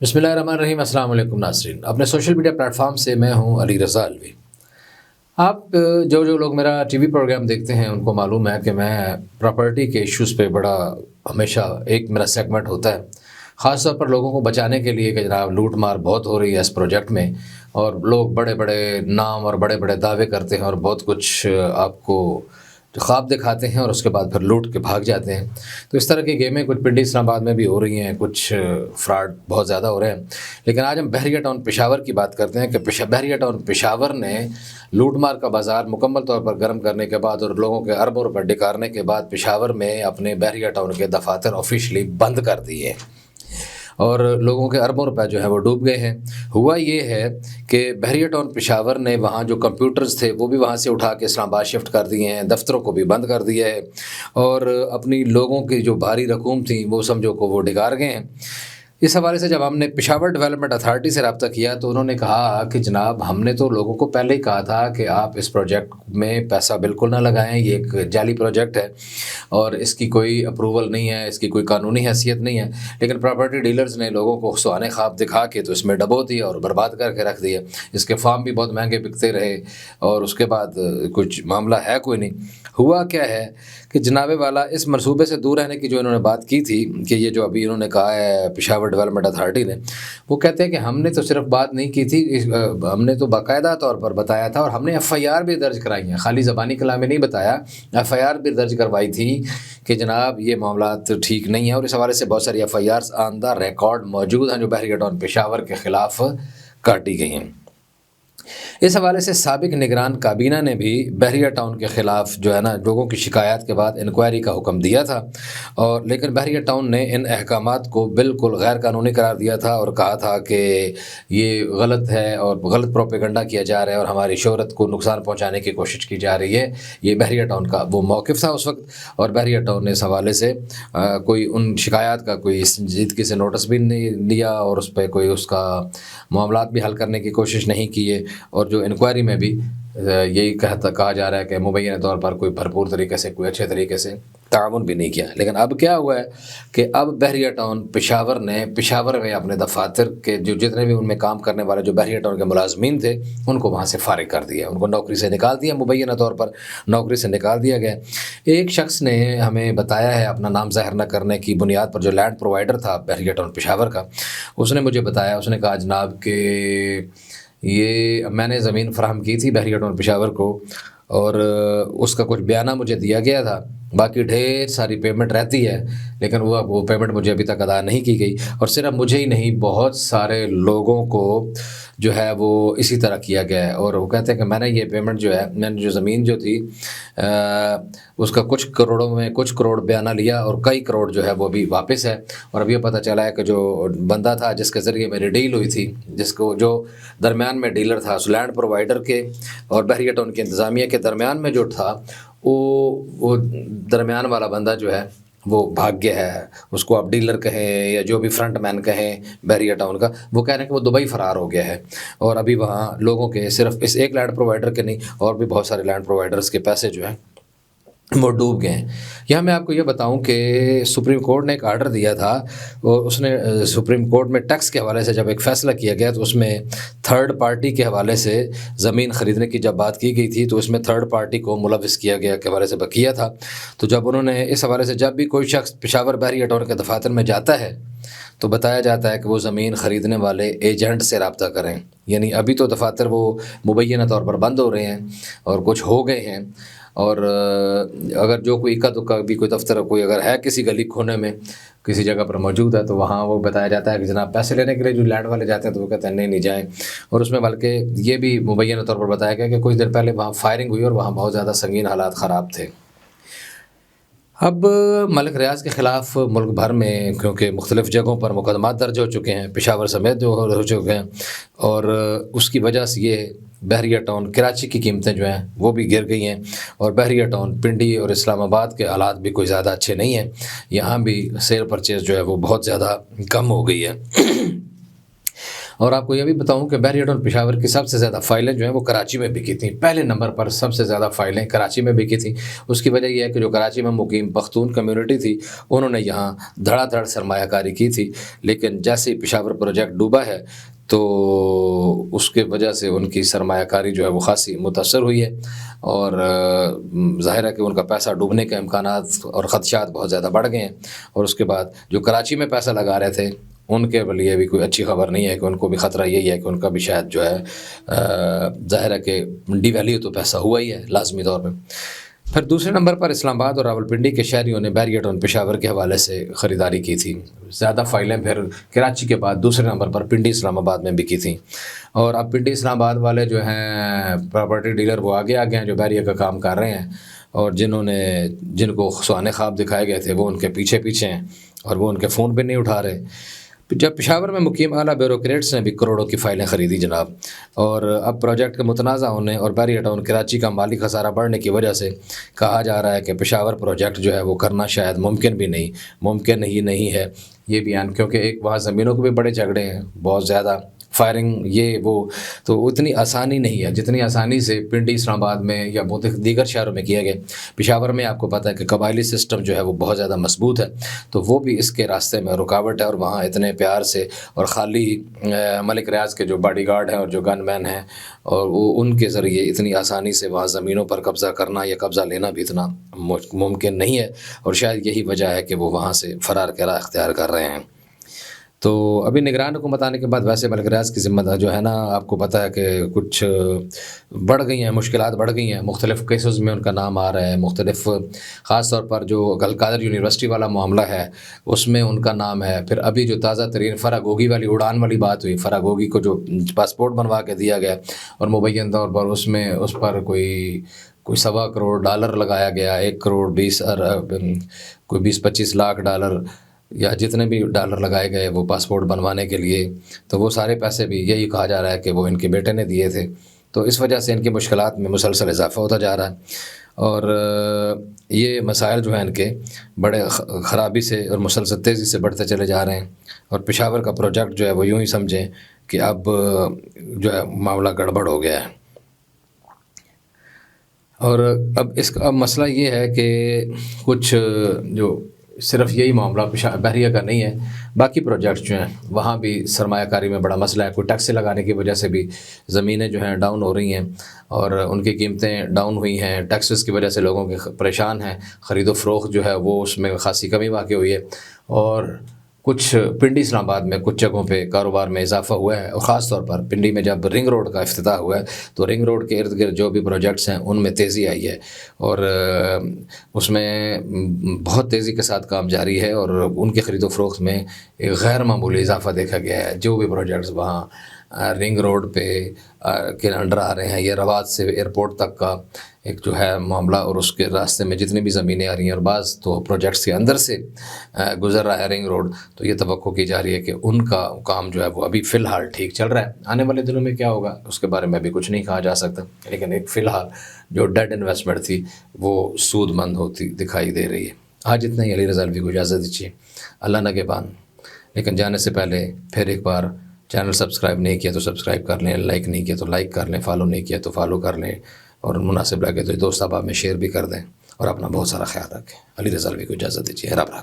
بسم اللہ الرحمن الرحیم۔ السلام علیکم ناظرین، اپنے سوشل میڈیا پلیٹ فارم سے میں ہوں علی رضا الوی۔ آپ جو لوگ میرا ٹی وی پروگرام دیکھتے ہیں ان کو معلوم ہے کہ میں پراپرٹی کے ایشوز پہ بڑا ہمیشہ ایک میرا سیگمنٹ ہوتا ہے، خاص طور پر لوگوں کو بچانے کے لیے کہ جناب لوٹ مار بہت ہو رہی ہے اس پروجیکٹ میں، اور لوگ بڑے بڑے نام اور بڑے بڑے دعوے کرتے ہیں اور بہت کچھ آپ کو خواب دکھاتے ہیں اور اس کے بعد پھر لوٹ کے بھاگ جاتے ہیں۔ تو اس طرح کی گیمیں کچھ پنڈی اسلام آباد میں بھی ہو رہی ہیں، کچھ فراڈ بہت زیادہ ہو رہے ہیں۔ لیکن آج ہم بحریہ ٹاؤن پشاور کی بات کرتے ہیں کہ بحریہ ٹاؤن پشاور نے لوٹ مار کا بازار مکمل طور پر گرم کرنے کے بعد اور لوگوں کے اربوں روپے ڈکارنے کے بعد پشاور میں اپنے بحریہ ٹاؤن کے دفاتر آفیشلی بند کر دیے اور لوگوں کے اربوں روپے جو ہے وہ ڈوب گئے ہیں۔ ہوا یہ ہے کہ بحریہ ٹاؤن پشاور نے وہاں جو کمپیوٹرز تھے وہ بھی وہاں سے اٹھا کے اسلام آباد شفٹ کر دیے ہیں، دفتروں کو بھی بند کر دیا ہے، اور اپنی لوگوں کی جو بھاری رقوم تھیں وہ سمجھو کو وہ ڈگار گئے ہیں۔ اس حوالے سے جب ہم نے پشاور ڈیولپمنٹ اتھارٹی سے رابطہ کیا تو انہوں نے کہا کہ جناب ہم نے تو لوگوں کو پہلے ہی کہا تھا کہ آپ اس پروجیکٹ میں پیسہ بالکل نہ لگائیں، یہ ایک جعلی پروجیکٹ ہے اور اس کی کوئی اپروول نہیں ہے، اس کی کوئی قانونی حیثیت نہیں ہے، لیکن پراپرٹی ڈیلرز نے لوگوں کو سہانے خواب دکھا کے تو اس میں ڈبو دیا اور برباد کر کے رکھ دیا۔ اس کے فارم بھی بہت مہنگے بکتے رہے اور اس کے بعد کچھ معاملہ ہے کوئی نہیں۔ ہوا کیا ہے کہ جناب والا اس منصوبے سے دور رہنے کی جو انہوں نے بات کی تھی کہ یہ جو ابھی انہوں نے کہا ہے پشاور ڈیولپمنٹ اتھارٹی نے، وہ کہتے ہیں کہ ہم نے تو صرف بات نہیں کی تھی، ہم نے تو باقاعدہ طور پر بتایا تھا اور ہم نے ایف آئی آر بھی درج کرائی ہیں، خالی زبانی کلام میں نہیں بتایا، ایف آئی آر بھی درج کروائی تھی کہ جناب یہ معاملات ٹھیک نہیں ہیں، اور اس حوالے سے بہت ساری ایف آئی آرز آن دا ریکارڈ موجود ہیں جو بحریہ ٹاؤن پشاور کے خلاف کاٹی گئی ہیں۔ اس حوالے سے سابق نگران کابینہ نے بھی بحریہ ٹاؤن کے خلاف جو ہے نا لوگوں کی شکایات کے بعد انکوائری کا حکم دیا تھا، اور لیکن بحریہ ٹاؤن نے ان احکامات کو بالکل غیر قانونی قرار دیا تھا اور کہا تھا کہ یہ غلط ہے اور غلط پروپیگنڈا کیا جا رہا ہے اور ہماری شہرت کو نقصان پہنچانے کی کوشش کی جا رہی ہے۔ یہ بحریہ ٹاؤن کا وہ موقف تھا اس وقت، اور بحریہ ٹاؤن نے اس حوالے سے کوئی ان شکایات کا کوئی سنجیدگی سے نوٹس بھی نہیں لیا اور اس پہ کوئی اس کا معاملات بھی حل کرنے کی کوشش نہیں کی ہے، اور جو انکوائری میں بھی یہی کہا جا رہا ہے کہ مبینہ طور پر کوئی بھرپور طریقے سے کوئی اچھے طریقے سے تعاون بھی نہیں کیا۔ لیکن اب کیا ہوا ہے کہ اب بحریہ ٹاؤن پشاور نے پشاور میں اپنے دفاتر کے جو جتنے بھی ان میں کام کرنے والے جو بحریہ ٹاؤن کے ملازمین تھے ان کو وہاں سے فارغ کر دیا، ان کو نوکری سے نکال دیا، مبینہ طور پر نوکری سے نکال دیا گیا۔ ایک شخص نے ہمیں بتایا ہے اپنا نام ظاہر نہ کرنے کی بنیاد پر، جو لینڈ پرووائڈر تھا بحریہ ٹاؤن پشاور کا، اس نے مجھے بتایا، اس نے کہا جناب کہ یہ میں نے زمین فراہم کی تھی بحریہ ٹاؤن پشاور کو اور اس کا کچھ بیانہ مجھے دیا گیا تھا، باقی ڈھیر ساری پیمنٹ رہتی ہے لیکن وہ پیمنٹ مجھے ابھی تک ادا نہیں کی گئی، اور صرف مجھے ہی نہیں بہت سارے لوگوں کو جو ہے وہ اسی طرح کیا گیا ہے۔ اور وہ کہتے ہیں کہ میں نے یہ پیمنٹ جو ہے، میں نے جو زمین جو تھی اس کا کچھ کروڑوں میں کچھ کروڑ بیانہ لیا اور کئی کروڑ جو ہے وہ بھی واپس ہے، اور ابھی پتہ چلا ہے کہ جو بندہ تھا جس کے ذریعے میری ڈیل ہوئی تھی، جس کو جو درمیان میں ڈیلر تھا اس لینڈ پرووائڈر کے اور بحریہ ٹاؤن کے انتظامیہ کے درمیان میں جو تھا، وہ درمیان والا بندہ جو ہے وہ بھاگ گیا ہے، اس کو آپ ڈیلر کہیں یا جو بھی فرنٹ مین کہیں بحریہ ٹاؤن کا، وہ کہہ رہے ہیں کہ وہ دبئی فرار ہو گیا ہے، اور ابھی وہاں لوگوں کے صرف اس ایک لینڈ پرووائڈر کے نہیں اور بھی بہت سارے لینڈ پرووائڈرز کے پیسے جو ہیں وہ ڈوب گئے ہیں۔ یہاں میں آپ کو یہ بتاؤں کہ سپریم کورٹ نے ایک آرڈر دیا تھا، اور اس نے سپریم کورٹ میں ٹیکس کے حوالے سے جب ایک فیصلہ کیا گیا تو اس میں تھرڈ پارٹی کے حوالے سے زمین خریدنے کی جب بات کی گئی تھی تو اس میں تھرڈ پارٹی کو ملوث کیا گیا کے حوالے سے بقیہ تھا۔ تو جب انہوں نے اس حوالے سے جب بھی کوئی شخص پشاور بحریہ ٹاؤن کے دفاتر میں جاتا ہے تو بتایا جاتا ہے کہ وہ زمین خریدنے والے ایجنٹ سے رابطہ کریں، یعنی ابھی تو دفاتر وہ مبینہ طور پر بند ہو رہے ہیں اور کچھ ہو گئے ہیں، اور اگر جو کوئی اکا دکا بھی کوئی دفتر کوئی اگر ہے کسی گلی کھونے میں کسی جگہ پر موجود ہے تو وہاں وہ بتایا جاتا ہے کہ جناب پیسے لینے کے لیے جو لینڈ والے جاتے ہیں تو وہ کہتے ہیں نہیں جائیں، اور اس میں بلکہ یہ بھی مبینہ طور پر بتایا گیا کہ کچھ دیر پہلے وہاں فائرنگ ہوئی اور وہاں بہت زیادہ سنگین حالات خراب تھے۔ اب ملک ریاض کے خلاف ملک بھر میں کیونکہ مختلف جگہوں پر مقدمات درج ہو چکے ہیں، پشاور سمیت جو ہو چکے ہیں، اور اس کی وجہ سے یہ بحریہ ٹاؤن کراچی کی قیمتیں جو ہیں وہ بھی گر گئی ہیں، اور بحریہ ٹاؤن پنڈی اور اسلام آباد کے حالات بھی کوئی زیادہ اچھے نہیں ہیں، یہاں بھی سیل پرچیز جو ہے وہ بہت زیادہ کم ہو گئی ہے۔ اور آپ کو یہ بھی بتاؤں کہ بحریہ ٹاؤن پشاور کی سب سے زیادہ فائلیں جو ہیں وہ کراچی میں بکی تھیں، پہلے نمبر پر سب سے زیادہ فائلیں کراچی میں بکی تھیں۔ اس کی وجہ یہ ہے کہ جو کراچی میں مقیم پختون کمیونٹی تھی انہوں نے یہاں دھڑا دھڑ سرمایہ کاری کی تھی، لیکن جیسے ہی پشاور پروجیکٹ ڈوبا ہے تو اس کے وجہ سے ان کی سرمایہ کاری جو ہے وہ خاصی متاثر ہوئی ہے، اور ظاہر ہے کہ ان کا پیسہ ڈوبنے کے امکانات اور خدشات بہت زیادہ بڑھ گئے ہیں۔ اور اس کے بعد جو کراچی میں پیسہ لگا رہے تھے ان کے لیے بھی کوئی اچھی خبر نہیں ہے کہ ان کو بھی خطرہ یہی ہے کہ ان کا بھی شاید جو ہے ظاہر ہے کہ ڈی ویلیو تو پیسہ ہوا ہی ہے لازمی طور پہ۔ پھر دوسرے نمبر پر اسلام آباد اور راولپنڈی کے شہریوں نے بحریہ ٹاؤن پشاور کے حوالے سے خریداری کی تھی، زیادہ فائلیں پھر کراچی کے بعد دوسرے نمبر پر پنڈی اسلام آباد میں بکی تھیں۔ اور اب پنڈی اسلام آباد والے جو ہیں پراپرٹی ڈیلر وہ آگے ہیں جو بحریہ کا کام کر رہے ہیں، اور جن کو سہانے خواب دکھائے گئے تھے وہ ان کے پیچھے ہیں اور وہ ان کے فون پہ نہیں اٹھا رہے۔ جب پشاور میں مقیم اعلیٰ بیوروکریٹس نے بھی کروڑوں کی فائلیں خریدی جناب، اور اب پروجیکٹ کے متنازع ہونے اور بحریہ ٹاؤن کراچی کا مالی خسارہ بڑھنے کی وجہ سے کہا جا رہا ہے کہ پشاور پروجیکٹ جو ہے وہ کرنا شاید ممکن ہی نہیں ہے یہ بیان، کیونکہ ایک وہاں زمینوں کے بھی بڑے جھگڑے ہیں، بہت زیادہ فائرنگ یہ وہ، تو اتنی آسانی نہیں ہے جتنی آسانی سے پنڈی اسلام آباد میں یا بہت دیگر شہروں میں کیا گیا۔ پشاور میں آپ کو پتہ ہے کہ قبائلی سسٹم جو ہے وہ بہت زیادہ مضبوط ہے، تو وہ بھی اس کے راستے میں رکاوٹ ہے، اور وہاں اتنے پیار سے اور خالی ملک ریاض کے جو باڈی گارڈ ہیں اور جو گن مین ہیں اور وہ ان کے ذریعے اتنی آسانی سے وہاں زمینوں پر قبضہ کرنا یا قبضہ لینا بھی اتنا ممکن نہیں ہے، اور شاید یہی وجہ ہے کہ وہ وہاں سے فرار کا راہ اختیار کر رہے ہیں۔ تو ابھی نگران حکومت آنے کے بعد ویسے ملک ریاض کی ذمہ دار جو ہے نا، آپ کو پتہ ہے کہ کچھ بڑھ گئی ہیں، مشکلات بڑھ گئی ہیں، مختلف کیسز میں ان کا نام آ رہا ہے، مختلف خاص طور پر جو القادر یونیورسٹی والا معاملہ ہے اس میں ان کا نام ہے۔ پھر ابھی جو تازہ ترین فرح گوگی والی اڑان والی بات ہوئی، فرح گوگی کو جو پاسپورٹ بنوا کے دیا گیا اور مبین طور پر اس پر کوئی $1.25 کروڑ لگایا گیا، 1 کروڑ 20-25 لاکھ ڈالر یا جتنے بھی ڈالر لگائے گئے وہ پاسپورٹ بنوانے کے لیے، تو وہ سارے پیسے بھی یہی کہا جا رہا ہے کہ وہ ان کے بیٹے نے دیے تھے۔ تو اس وجہ سے ان کی مشکلات میں مسلسل اضافہ ہوتا جا رہا ہے، اور یہ مسائل جو ہیں ان کے بڑے خرابی سے اور مسلسل تیزی سے بڑھتے چلے جا رہے ہیں، اور پشاور کا پروجیکٹ جو ہے وہ یوں ہی سمجھیں کہ اب جو ہے معاملہ گڑبڑ ہو گیا ہے۔ اور اب اس کا مسئلہ یہ ہے کہ کچھ جو صرف یہی معاملہ بحریہ کا نہیں ہے، باقی پروجیکٹس جو ہیں وہاں بھی سرمایہ کاری میں بڑا مسئلہ ہے۔ کوئی ٹیکس لگانے کی وجہ سے بھی زمینیں جو ہیں ڈاؤن ہو رہی ہیں اور ان کی قیمتیں ڈاؤن ہوئی ہیں، ٹیکسز کی وجہ سے لوگوں کے پریشان ہیں، خرید و فروخت جو ہے وہ اس میں خاصی کمی واقع ہوئی ہے، اور کچھ پنڈی اسلام آباد میں کچھ جگہوں پہ کاروبار میں اضافہ ہوا ہے، اور خاص طور پر پنڈی میں جب رنگ روڈ کا افتتاح ہوا ہے تو رنگ روڈ کے ارد گرد جو بھی پروجیکٹس ہیں ان میں تیزی آئی ہے، اور اس میں بہت تیزی کے ساتھ کام جاری ہے، اور ان کی خرید و فروخت میں ایک غیر معمولی اضافہ دیکھا گیا ہے۔ جو بھی پروجیکٹس وہاں رنگ روڈ پہ کے انڈر آ رہے ہیں، یہ رواد سے ایئرپورٹ تک کا ایک جو ہے معاملہ، اور اس کے راستے میں جتنی بھی زمینیں آ رہی ہیں اور بعض تو پروجیکٹس کے اندر سے گزر رہا ہے رنگ روڈ، تو یہ توقع کی جا رہی ہے کہ ان کا کام جو ہے وہ ابھی فی الحال ٹھیک چل رہا ہے۔ آنے والے دنوں میں کیا ہوگا اس کے بارے میں ابھی کچھ نہیں کہا جا سکتا، لیکن ایک فی الحال جو ڈیڈ انویسٹمنٹ تھی وہ سود مند ہوتی دکھائی دے رہی ہے۔ آج اتنا ہی، علی رضا الوی کو اجازت دیجیے، اللہ نگہبان۔ لیکن جانے سے پہلے پھر ایک بار چینل سبسکرائب نہیں کیا تو سبسکرائب کر لیں، لائک نہیں کیا تو لائک کر لیں، فالو نہیں کیا تو فالو کر لیں، اور مناسب لگے تو دوست احباب میں شیئر بھی کر دیں، اور اپنا بہت سارا خیال رکھیں۔ علی رضا الوی کو اجازت دیجیے، رب رکھا۔